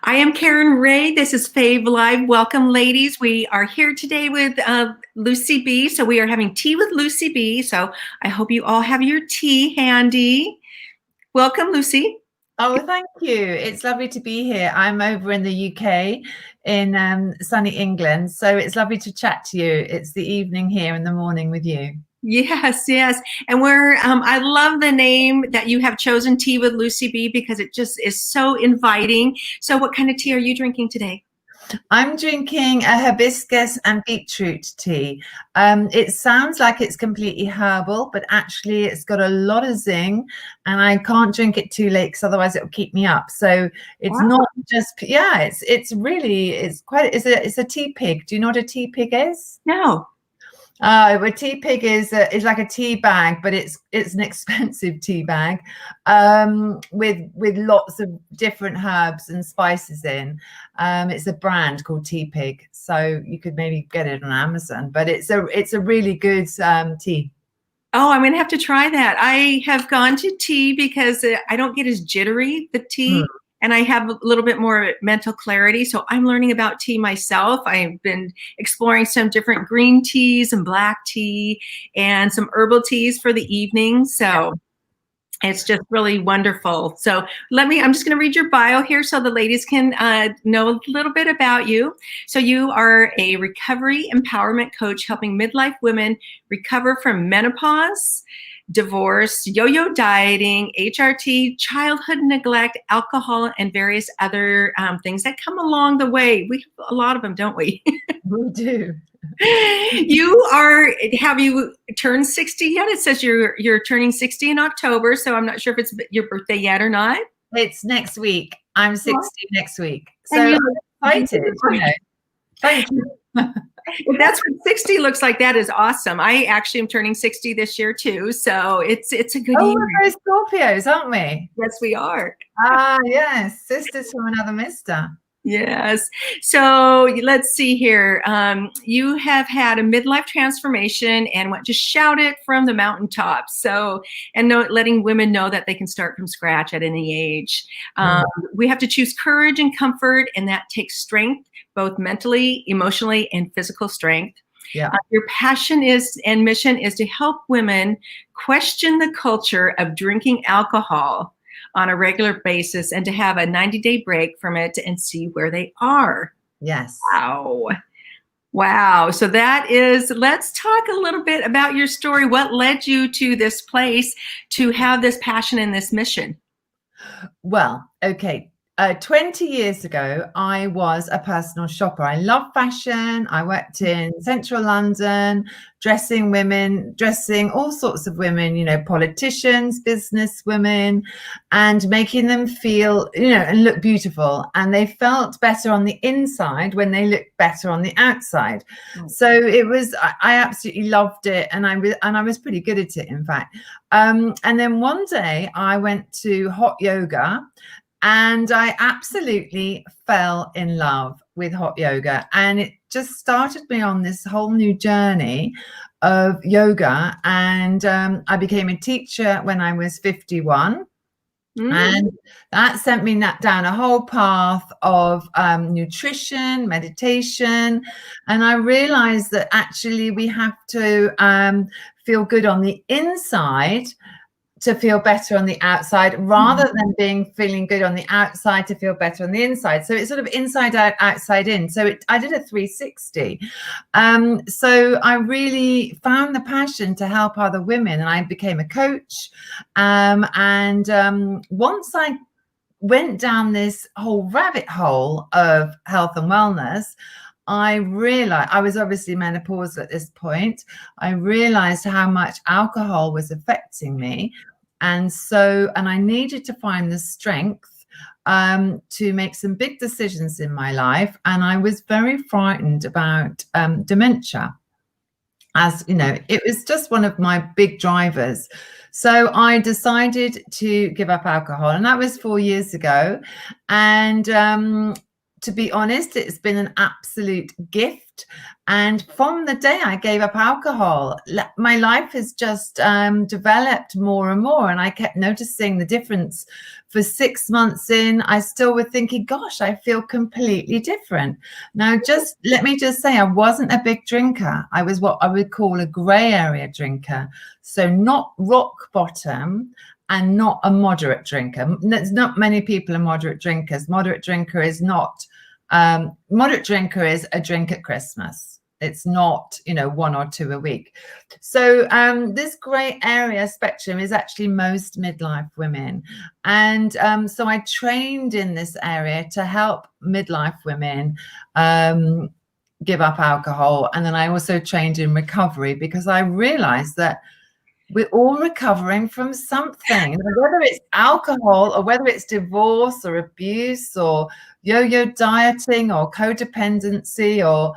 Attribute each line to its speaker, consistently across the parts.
Speaker 1: I am Karen Ray. This is Fave Live. Welcome, ladies. We are here today with Lucy B. So we are having tea with Lucy B. So I hope you all have your tea handy. Welcome, Lucy.
Speaker 2: Oh, thank you. It's lovely to be here. I'm over in the UK in sunny England. So it's lovely to chat to you. It's the evening here and the morning with you.
Speaker 1: Yes. And I love the name that you have chosen, Tea with Lucy B, because it just is so inviting. So what kind of tea are you drinking today?
Speaker 2: I'm drinking a hibiscus and beetroot tea. It sounds like it's completely herbal, but actually it's got a lot of zing, and I can't drink it too late because otherwise it will keep me up. So it's not just, it's a tea pig. Do you know what a tea pig is?
Speaker 1: No.
Speaker 2: A tea pig is like a tea bag, but it's an expensive tea bag with lots of different herbs and spices in. It's a brand called Tea Pig, so you could maybe get it on Amazon. But it's a really good tea.
Speaker 1: Oh, I'm gonna have to try that. I have gone to tea because I don't get as jittery the tea. And I have a little bit more mental clarity. So I'm learning about tea myself. I've been exploring some different green teas and black tea and some herbal teas for the evening. So it's just really wonderful. So I'm just going to read your bio here so the ladies can know a little bit about you. So you are a recovery empowerment coach helping midlife women recover from menopause, divorce, yo-yo dieting, HRT, childhood neglect, alcohol, and various other things that come along the way. We have a lot of them, don't we?
Speaker 2: We do.
Speaker 1: Have you turned 60 yet? It says you're turning 60 in October, so I'm not sure if it's your birthday yet or not.
Speaker 2: It's next week. I'm 60 next week. So I'm excited. Thank you.
Speaker 1: If that's what 60 looks like, that is awesome. I actually am turning 60 this year too, so it's a good year.
Speaker 2: We're Scorpios, aren't we?
Speaker 1: Yes, we are.
Speaker 2: Yes, sisters from another mister.
Speaker 1: Yes. So let's see here. You have had a midlife transformation and want to shout it from the mountaintops. Letting women know that they can start from scratch at any age. We have to choose courage and comfort, and that takes strength, both mentally, emotionally, and physical strength.
Speaker 2: Yeah.
Speaker 1: Your passion and mission is to help women question the culture of drinking alcohol on a regular basis and to have a 90-day break from it and see where they are.
Speaker 2: Yes.
Speaker 1: Wow. So let's talk a little bit about your story. What led you to this place to have this passion and this mission?
Speaker 2: Well, okay. 20 years ago, I was a personal shopper. I love fashion. I worked in central London, dressing all sorts of women, politicians, business women, and making them feel, and look beautiful. And they felt better on the inside when they looked better on the outside. So I absolutely loved it. And I was pretty good at it, in fact. And then one day I went to hot yoga, and I absolutely fell in love with hot yoga. And it just started me on this whole new journey of yoga. And I became a teacher when I was 51. And that sent me down a whole path of nutrition, meditation. And I realized that actually we have to feel good on the inside to feel better on the outside, rather than feeling good on the outside to feel better on the inside. So it's sort of inside out, outside in. So I did a 360. So I really found the passion to help other women, and I became a coach. Once I went down this whole rabbit hole of health and wellness, I realized I was obviously menopausal at this point. I realized how much alcohol was affecting me. And I needed to find the strength to make some big decisions in my life. And I was very frightened about dementia. As you know, it was just one of my big drivers. So I decided to give up alcohol, and that was 4 years ago. And to be honest, it's been an absolute gift. And from the day I gave up alcohol, my life has just developed more and more. And I kept noticing the difference for 6 months in, I still was thinking, gosh, I feel completely different. Now, just let me just say, I wasn't a big drinker. I was what I would call a gray area drinker. So not rock bottom and not a moderate drinker. There's not many people are moderate drinkers. Moderate drinker is a drink at Christmas. It's not, 1 or 2 a week. So this grey area spectrum is actually most midlife women. And so I trained in this area to help midlife women give up alcohol. And then I also trained in recovery because I realized that we're all recovering from something, whether it's alcohol or whether it's divorce or abuse or yo-yo dieting or codependency or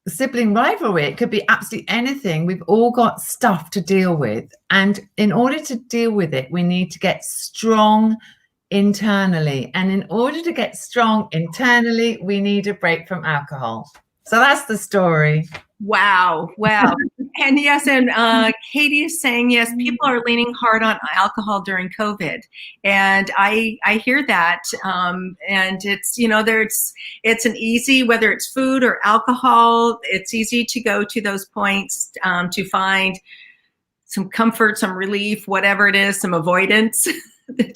Speaker 2: sibling rivalry. It could be absolutely anything. We've all got stuff to deal with. And in order to deal with it, we need to get strong internally. And in order to get strong internally, we need a break from alcohol. So that's the story.
Speaker 1: Wow. And yes, and Katie is saying, yes, people are leaning hard on alcohol during COVID. And I hear that. And it's, it's an easy, whether it's food or alcohol, it's easy to go to those points to find some comfort, some relief, whatever it is, some avoidance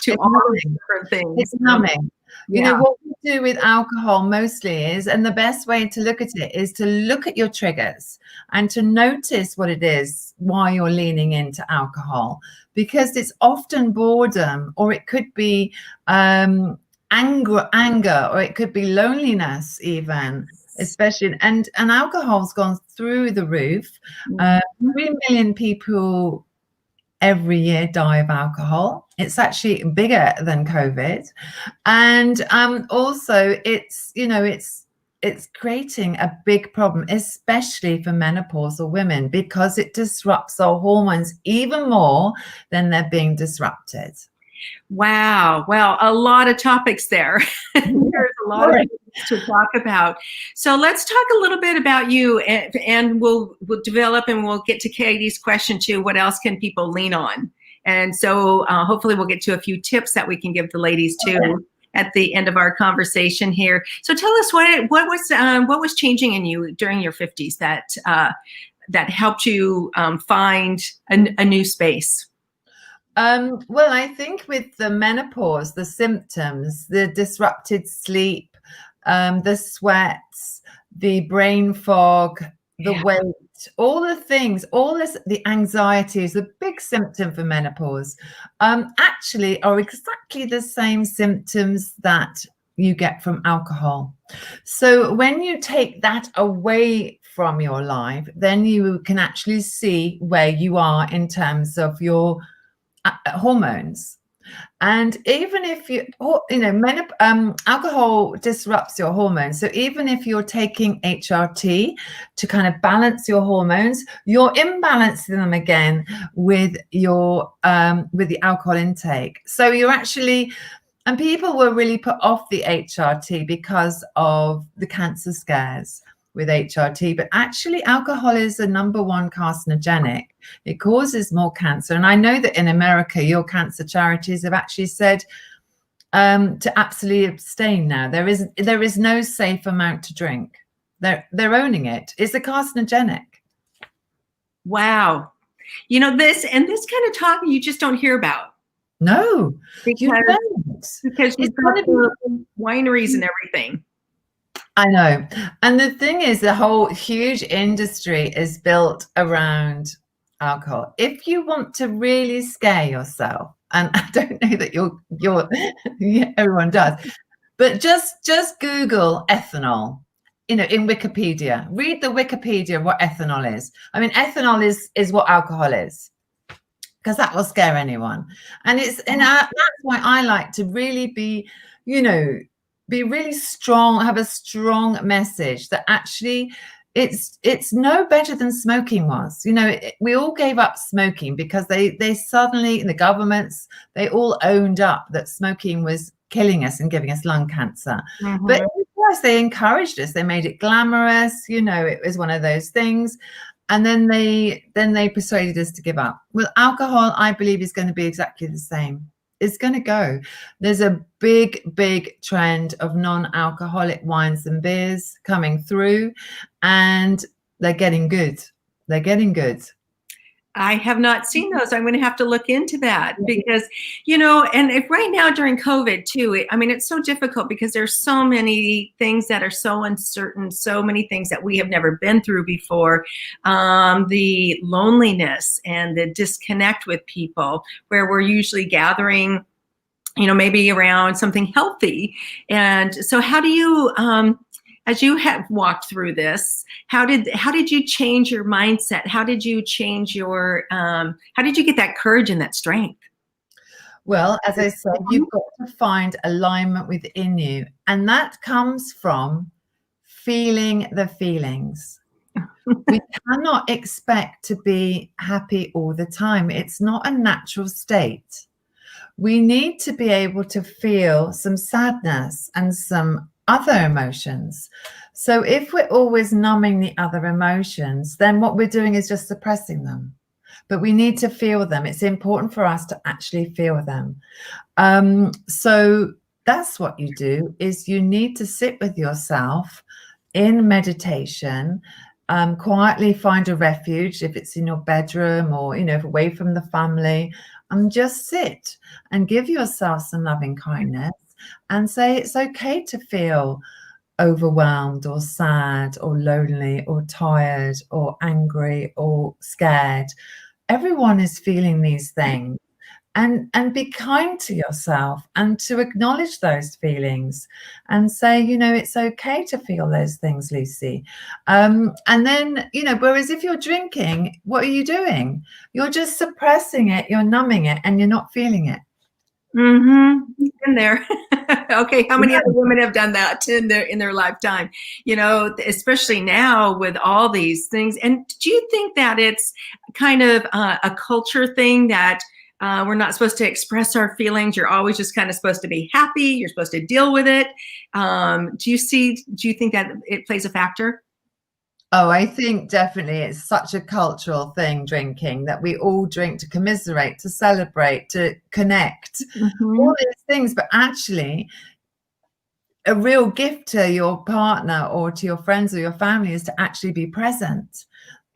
Speaker 1: to all different things.
Speaker 2: It's numbing. What we do with alcohol mostly is, and the best way to look at it is to look at your triggers and to notice what it is, why you're leaning into alcohol, because it's often boredom, or it could be anger, or it could be loneliness even, especially, and alcohol's gone through the roof. 3 million people every year die of alcohol. It's actually bigger than COVID. And also it's creating a big problem, especially for menopausal women, because it disrupts our hormones even more than they're being disrupted.
Speaker 1: Wow. Well, a lot of topics there. There's a lot of things to talk about. So let's talk a little bit about you, and we'll develop, and we'll get to Katie's question too. What else can people lean on? And so hopefully we'll get to a few tips that we can give the ladies too at the end of our conversation here. So tell us what was changing in you during your 50s that helped you find a new space.
Speaker 2: Well, I think with the menopause, the symptoms, the disrupted sleep, the sweats, the brain fog, the weight, all the things, the anxiety is a big symptom for menopause, actually are exactly the same symptoms that you get from alcohol. So when you take that away from your life, then you can actually see where you are in terms of your hormones. And even if alcohol disrupts your hormones. So even if you're taking HRT to kind of balance your hormones, you're imbalancing them again with the alcohol intake. So you're actually, and people were really put off the HRT because of the cancer scares with HRT, but actually alcohol is the #1 carcinogenic. It causes more cancer. And I know that in America, your cancer charities have actually said to absolutely abstain now. There is no safe amount to drink. They're owning it. It's a carcinogenic.
Speaker 1: Wow. This kind of talk you just don't hear about.
Speaker 2: No,
Speaker 1: because you've got the wineries and everything.
Speaker 2: I know. And the thing is, the whole huge industry is built around alcohol. If you want to really scare yourself, and I don't know that everyone does, but just Google ethanol, in Wikipedia. Read the Wikipedia of what ethanol is. I mean, ethanol is what alcohol is, because that will scare anyone. And that's why I like to really be really strong, have a strong message that actually it's no better than smoking was. We all gave up smoking because they suddenly, the governments, they all owned up that smoking was killing us and giving us lung cancer. Mm-hmm. But they encouraged us. They made it glamorous. It was one of those things. And then they persuaded us to give up. Well, alcohol, I believe, is going to be exactly the same. is going to go. There's a big trend of non-alcoholic wines and beers coming through, and they're getting good. They're getting good.
Speaker 1: I have not seen those. I'm going to have to look into that because, and if right now during COVID too, I mean, it's so difficult because there's so many things that are so uncertain, so many things that we have never been through before. The loneliness and the disconnect with people where we're usually gathering, maybe around something healthy. And so how do you, as you have walked through this, how did you change your mindset? How did you change your, how did you get that courage and that strength?
Speaker 2: Well, as I said, you've got to find alignment within you. And that comes from feeling the feelings. We cannot expect to be happy all the time. It's not a natural state. We need to be able to feel some sadness and some other emotions. So if we're always numbing the other emotions, then what we're doing is just suppressing them. But we need to feel them. It's important for us to actually feel them. So that's what you do, is you need to sit with yourself in meditation, quietly find a refuge, if it's in your bedroom or, away from the family, and just sit and give yourself some loving kindness and say it's okay to feel overwhelmed or sad or lonely or tired or angry or scared. Everyone is feeling these things, and be kind to yourself and to acknowledge those feelings and say, it's okay to feel those things, Lucy. And then, whereas if you're drinking, what are you doing? You're just suppressing it, you're numbing it, and you're not feeling it.
Speaker 1: Mm-hmm. In there. Okay. How many other women have done that in their lifetime? Especially now with all these things. And do you think that it's kind of a culture thing that we're not supposed to express our feelings? You're always just kind of supposed to be happy. You're supposed to deal with it. Do you think that it plays a factor?
Speaker 2: Oh, I think definitely it's such a cultural thing, drinking, that we all drink to commiserate, to celebrate, to connect, all these things. But actually, a real gift to your partner or to your friends or your family is to actually be present.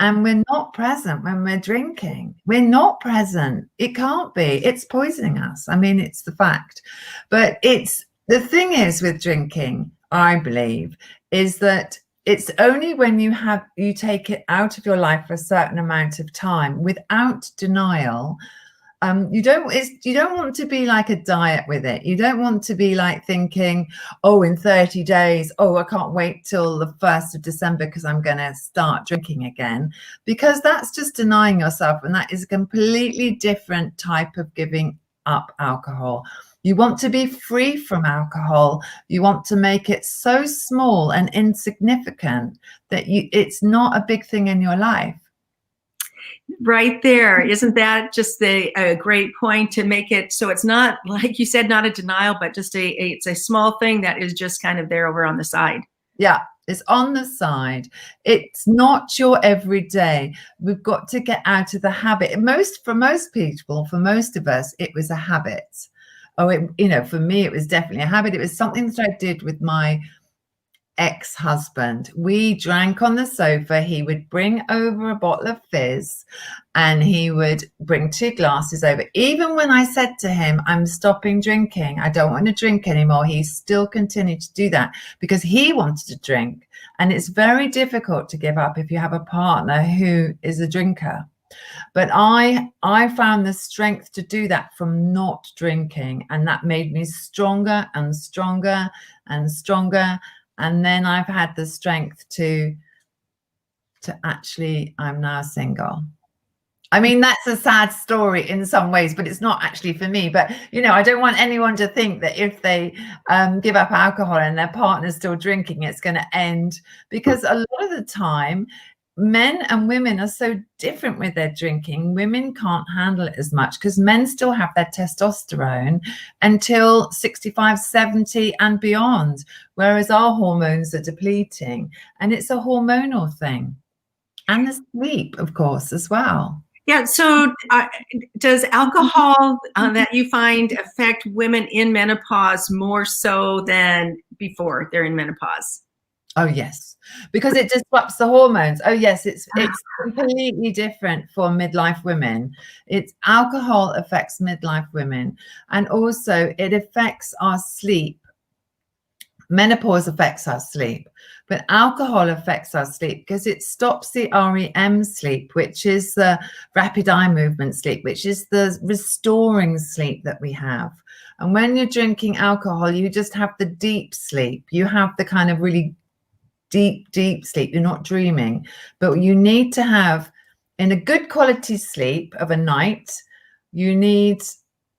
Speaker 2: And we're not present when we're drinking. We're not present. It can't be. It's poisoning us. I mean, it's the fact. But the thing is with drinking, I believe, is that it's only when you take it out of your life for a certain amount of time without denial. You don't want to be like a diet with it. You don't want to be like thinking, oh, in 30 days, I can't wait till the 1st of December because I'm going to start drinking again, because that's just denying yourself. And that is a completely different type of giving up alcohol. You want to be free from alcohol. You want to make it so small and insignificant that it's not a big thing in your life.
Speaker 1: Right there. Isn't that just a great point to make it so it's not, like you said, not a denial, but just it's a small thing that is just kind of there over on the side.
Speaker 2: Yeah, it's on the side. It's not your everyday. We've got to get out of the habit. For most people, for most of us, it was a habit. For me, it was definitely a habit. It was something that I did with my ex-husband. We drank on the sofa. He would bring over a bottle of fizz and he would bring 2 glasses over. Even when I said to him, I'm stopping drinking, I don't want to drink anymore, he still continued to do that because he wanted to drink. And it's very difficult to give up if you have a partner who is a drinker. But I found the strength to do that from not drinking, and that made me stronger and stronger and stronger. And then I've had the strength to actually, I'm now single. I mean, that's a sad story in some ways, but it's not actually for me. But, I don't want anyone to think that if they give up alcohol and their partner's still drinking, it's going to end. Because a lot of the time, men and women are so different with their drinking. Women can't handle it as much because men still have their testosterone until 65, 70 and beyond, whereas our hormones are depleting. And it's a hormonal thing. And the sleep, of course, as well.
Speaker 1: Yeah. So, does alcohol that you find affect women in menopause more so than before they're in menopause?
Speaker 2: Oh yes, because it disrupts the hormones. Oh yes, it's completely different for midlife women. It's alcohol affects midlife women, and also it affects our sleep. Menopause affects our sleep, but alcohol affects our sleep because it stops the REM sleep, which is the rapid eye movement sleep, which is the restoring sleep that we have. And when you're drinking alcohol, you just have the deep sleep. You have the kind of really deep sleep. You're not dreaming, but you need to have, in a good quality sleep of a night, you need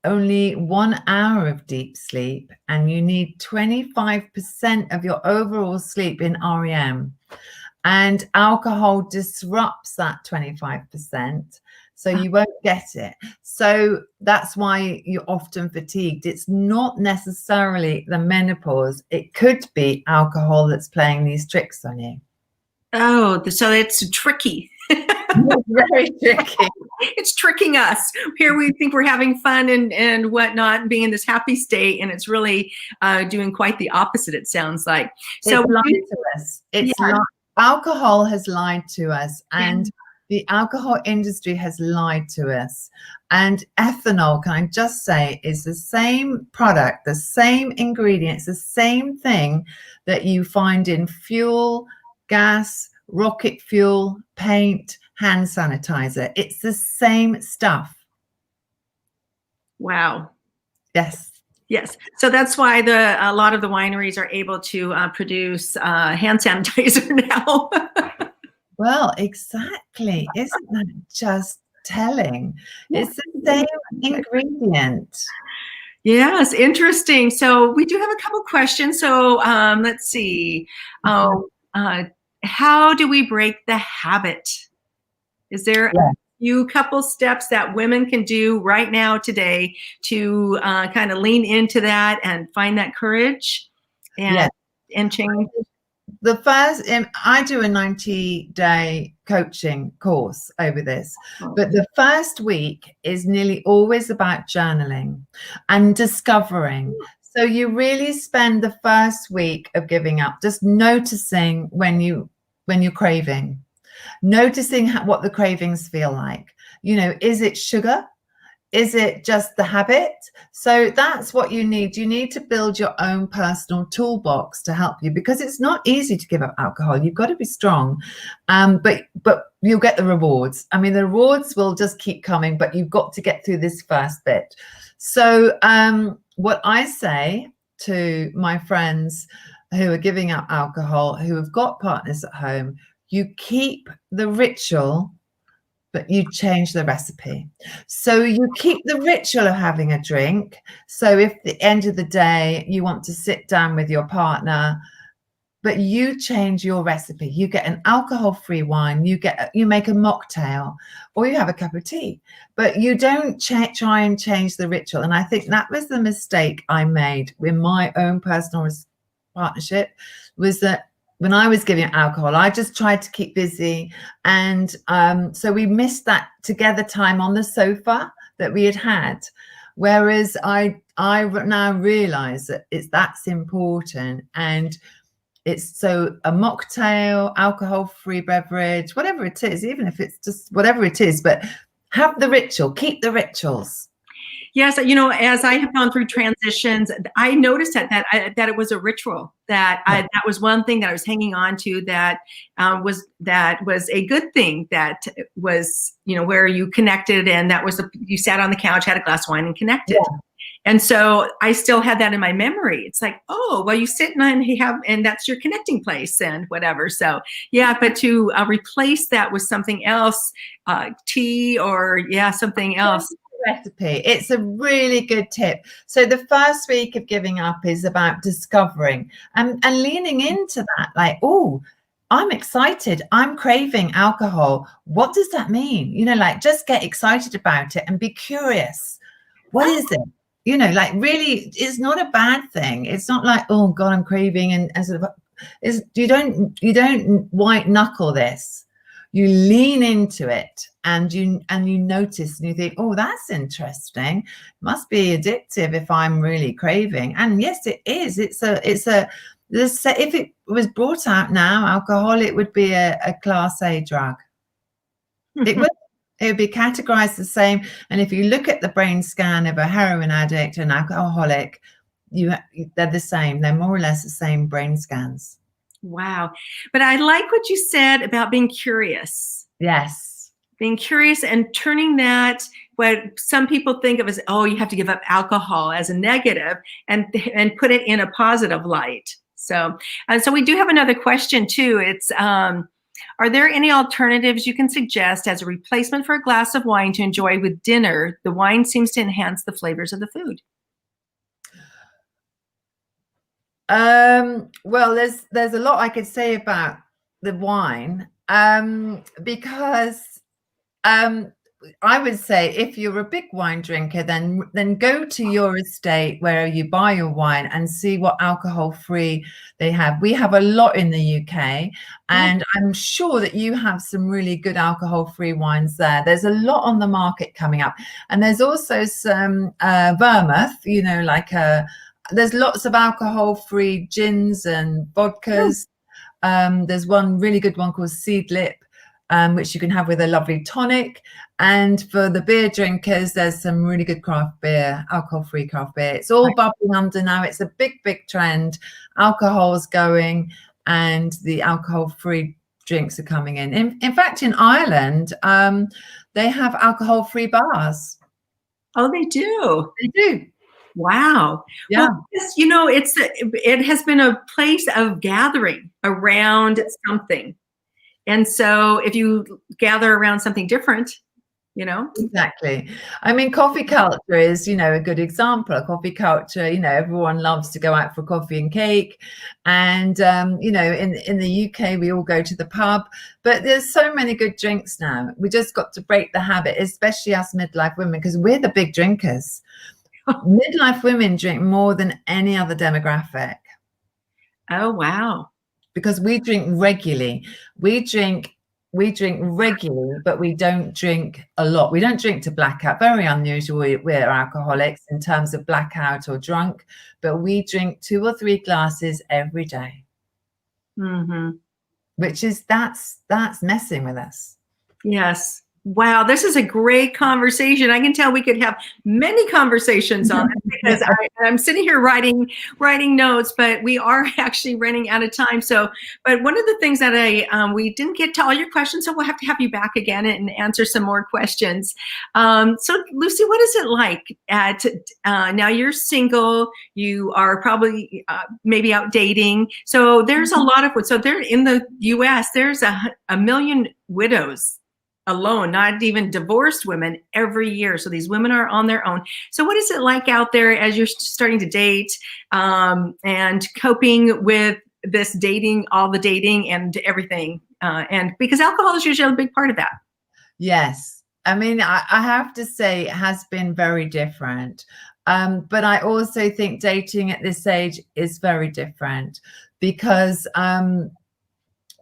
Speaker 2: only 1 hour of deep sleep, and you need 25% of your overall sleep in REM. And alcohol disrupts that 25%, so you won't get it. So that's why you're often fatigued. It's not necessarily the menopause. It could be alcohol that's playing these tricks on you.
Speaker 1: Oh, so it's tricky.
Speaker 2: It's very tricky.
Speaker 1: It's tricking us. Here we think we're having fun and whatnot, and being in this happy state, and it's really doing quite the opposite, it sounds like. So
Speaker 2: It's lied to us. Alcohol has lied to us, and the alcohol industry has lied to us. And ethanol, can I just say, is the same product, the same ingredients, the same thing that you find in fuel, gas, rocket fuel, paint, hand sanitizer. It's the same stuff.
Speaker 1: Wow.
Speaker 2: Yes.
Speaker 1: Yes. So that's why a lot of the wineries are able to produce hand sanitizer now.
Speaker 2: Well, exactly. Isn't that just telling? It's the same ingredient.
Speaker 1: Yes, interesting. So we do have a couple questions. So let's see. How do we break the habit? Is there a few couple steps that women can do right now today to kind of lean into that and find that courage and change?
Speaker 2: The first, I do a 90-day coaching course over this, but the first week is nearly always about journaling and discovering. So you really spend the first week of giving up just noticing when you're craving, noticing what the cravings feel like. You know, is it sugar? Is it just the habit? So that's what you need. You need to build your own personal toolbox to help you, because it's not easy to give up alcohol. You've got to be strong, but you'll get the rewards. I mean, the rewards will just keep coming, but you've got to get through this first bit. So what I say to my friends who are giving up alcohol, who have got partners at home, you keep the ritual, but you change the recipe. So you keep the ritual of having a drink. So if at the end of the day you want to sit down with your partner, but you change your recipe, you get an alcohol-free wine, you make a mocktail, or you have a cup of tea, but you don't try and change the ritual. And I think that was the mistake I made with my own personal partnership, was that when I was giving alcohol, I just tried to keep busy. And so we missed that together time on the sofa that we had. Whereas I now realize that that's important. And it's so a mocktail, alcohol-free beverage, whatever it is, even if it's just whatever it is, but have the ritual, keep the rituals.
Speaker 1: Yes, you know, as I have gone through transitions, I noticed that it was a ritual, that was one thing that I was hanging on to, that was a good thing, that was, you know, where you connected, and that was you sat on the couch, had a glass of wine, and connected. Yeah. And so I still had that in my memory. It's like, oh, well, you sit and that's your connecting place and whatever. So yeah, but to replace that with something else, tea or something else.
Speaker 2: Recipe. It's a really good tip. So the first week of giving up is about discovering and leaning into that, like, oh, I'm excited, I'm craving alcohol. What does that mean? You know, like, just get excited about it and be curious. What is it? You know, like, really, it's not a bad thing. It's not like, oh God, I'm craving, and sort of, you don't white knuckle this. you lean into it, and you notice, and you think, oh, that's interesting. Must be addictive if I'm really craving. And yes, it is. If it was brought out now, alcohol, it would be a Class A drug. It would be categorized the same. And if you look at the brain scan of a heroin addict and alcoholic, they're the same. They're more or less the same brain scans.
Speaker 1: Wow. But I like what you said about being curious.
Speaker 2: Yes.
Speaker 1: Being curious and turning that, what some people think of as, oh, you have to give up alcohol, as a negative, and put it in a positive light. So we do have another question too. It's, are there any alternatives you can suggest as a replacement for a glass of wine to enjoy with dinner? The wine seems to enhance the flavors of the food.
Speaker 2: Well, there's a lot I could say about the wine, because I would say if you're a big wine drinker, then go to your estate where you buy your wine and see what alcohol free they have. We have a lot in the UK, and I'm sure that you have some really good alcohol free wines there. There's a lot on the market coming up, and there's also some vermouth, there's lots of alcohol-free gins and vodkas. There's one really good one called Seedlip, which you can have with a lovely tonic. And for the beer drinkers, there's some really good craft beer, alcohol-free craft beer. It's all bubbling under now. It's a big, big trend. Alcohol's going, and the alcohol-free drinks are coming in. In fact, in Ireland, they have alcohol-free bars.
Speaker 1: Oh, they do?
Speaker 2: They do.
Speaker 1: Wow.
Speaker 2: Yeah.
Speaker 1: Well, it has been a place of gathering around something. And so if you gather around something different,
Speaker 2: Exactly. I mean, coffee culture is, a good example. Coffee culture, everyone loves to go out for coffee and cake. And, in the UK, we all go to the pub. But there's so many good drinks now. We just got to break the habit, especially us midlife women, because we're the big drinkers. Midlife women drink more than any other demographic.
Speaker 1: Oh, wow.
Speaker 2: Because we drink regularly. We drink regularly, but we don't drink a lot. We don't drink to blackout. Very unusual. We're alcoholics in terms of blackout or drunk, but we drink 2 or 3 glasses every day.
Speaker 1: Mm-hmm.
Speaker 2: Which is, that's messing with us.
Speaker 1: Yes. Wow, this is a great conversation. I can tell we could have many conversations on it, because I'm sitting here writing notes, but we are actually running out of time. So, but one of the things that we didn't get to all your questions, so we'll have to have you back again and answer some more questions. So, Lucy, what is it like now you're single, you are probably maybe out dating. So there's a lot of, so there in the US, there's a million widows alone, not even divorced women, every year. So these women are on their own. So what is it like out there as you're starting to date, and coping with this dating, all the dating and everything? And because alcohol is usually a big part of that.
Speaker 2: Yes. I mean, I have to say it has been very different. But I also think dating at this age is very different, because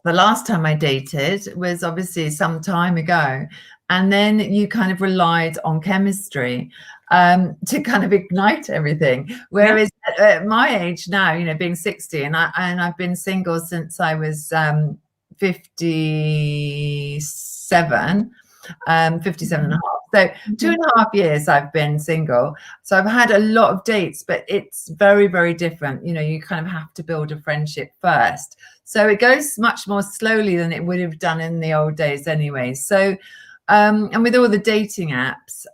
Speaker 2: the last time I dated was obviously some time ago. And then you kind of relied on chemistry to kind of ignite everything. Whereas at my age now, being 60, and I've been single since I was 57 and a half. So 2.5 years I've been single. So I've had a lot of dates, but it's very, very different. You kind of have to build a friendship first. So it goes much more slowly than it would have done in the old days anyway. So, and with all the dating apps,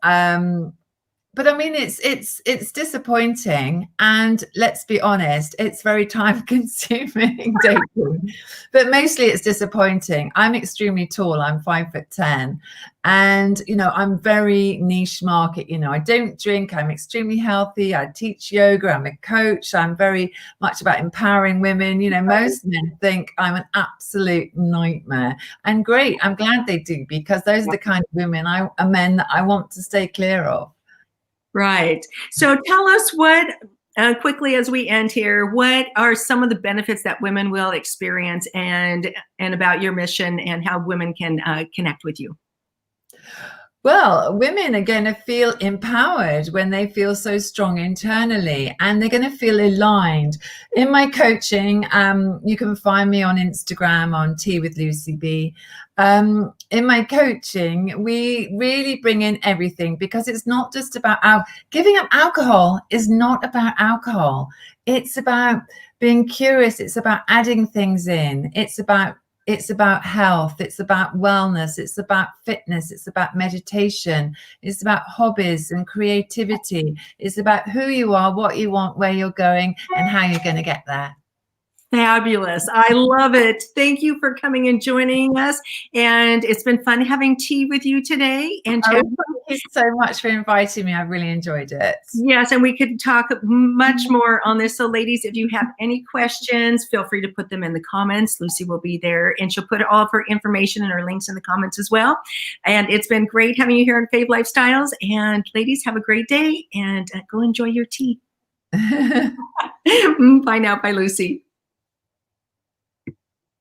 Speaker 2: but I mean, it's disappointing, and let's be honest, it's very time consuming dating, but mostly it's disappointing. I'm extremely tall. I'm 5'10", and I'm very niche market. I don't drink. I'm extremely healthy. I teach yoga. I'm a coach. I'm very much about empowering women. Most men think I'm an absolute nightmare, and great. I'm glad they do, because those are the kind of men that I want to stay clear of.
Speaker 1: Right. So tell us what quickly as we end here, what are some of the benefits that women will experience, and about your mission and how women can connect with you?
Speaker 2: Well, women are going to feel empowered when they feel so strong internally, and they're going to feel aligned. In my coaching, you can find me on Instagram on Tea with Lucy B. In my coaching, we really bring in everything, because it's not just about giving up alcohol is not about alcohol. It's about being curious. It's about adding things in. It's about health. It's about wellness. It's about fitness. It's about meditation. It's about hobbies and creativity. It's about who you are, what you want, where you're going, and how you're going to get there.
Speaker 1: Fabulous. I love it. Thank you for coming and joining us. And it's been fun having tea with you today. And
Speaker 2: thank you so much for inviting me. I really enjoyed it.
Speaker 1: Yes, and we could talk much more on this. So ladies, if you have any questions, feel free to put them in the comments. Lucy will be there, and she'll put all of her information and her links in the comments as well. And it's been great having you here on Fave Lifestyles. And ladies, have a great day, and go enjoy your tea. Bye now. Bye, Lucy.